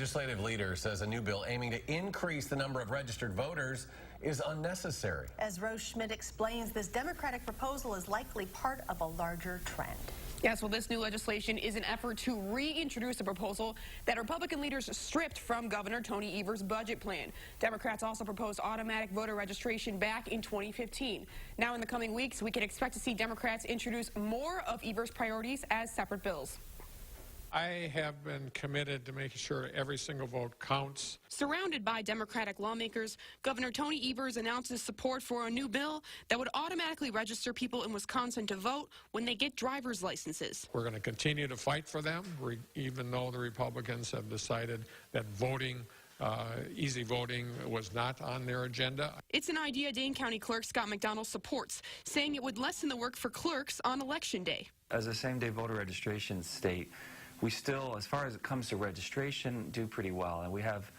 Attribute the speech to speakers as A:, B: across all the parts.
A: legislative leader says a new bill aiming to increase the number of registered voters is unnecessary.
B: As Rose Schmidt explains, this Democratic proposal is likely part of a larger trend.
C: Yes, well, this new legislation is an effort to reintroduce a proposal that Republican leaders stripped from Governor Tony Evers' budget plan. Democrats also proposed automatic voter registration back in 2015. Now, in the coming weeks, we can expect to see Democrats introduce more of Evers' priorities as separate bills.
D: I have been committed to making sure every single vote counts.
C: Surrounded by Democratic lawmakers, Governor Tony Evers announced his support for a new bill that would automatically register people in Wisconsin to vote when they get driver's licenses.
D: We're going to continue to fight for them, even though the Republicans have decided that easy voting was not on their agenda.
C: It's an idea Dane County Clerk Scott McDonald supports, saying it would lessen the work for clerks on Election Day.
E: As a same-day voter registration state, we still, as far as it comes to registration, do pretty well, and we have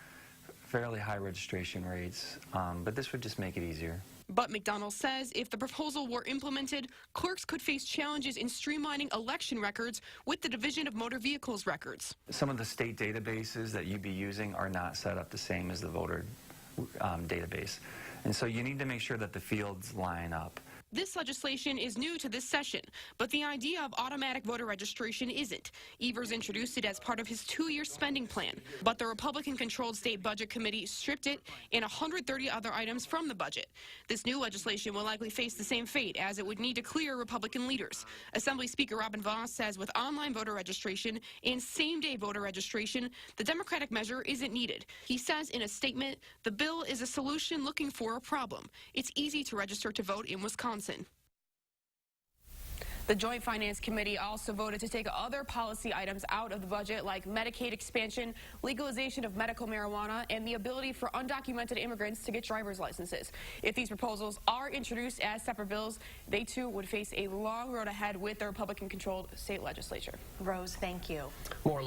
E: fairly high registration rates, but this would just make it easier.
C: But McDonald says if the proposal were implemented, clerks could face challenges in streamlining election records with the Division of Motor Vehicles records.
E: Some of the state databases that you'd be using are not set up the same as the voter database, and so you need to make sure that the fields line up.
C: This legislation is new to this session, but the idea of automatic voter registration isn't. Evers introduced it as part of his 2-year spending plan, but the Republican-controlled state budget committee stripped it and 130 other items from the budget. This new legislation will likely face the same fate, as it would need to clear Republican leaders. Assembly Speaker Robin Vos says with online voter registration and same-day voter registration, the Democratic measure isn't needed. He says in a statement, the bill is a solution looking for a problem. It's easy to register to vote in Wisconsin. The Joint Finance Committee also voted to take other policy items out of the budget, like Medicaid expansion, legalization of medical marijuana, and the ability for undocumented immigrants to get driver's licenses. If these proposals are introduced as separate bills, they too would face a long road ahead with the Republican-controlled state legislature.
B: Rose, thank you.
A: More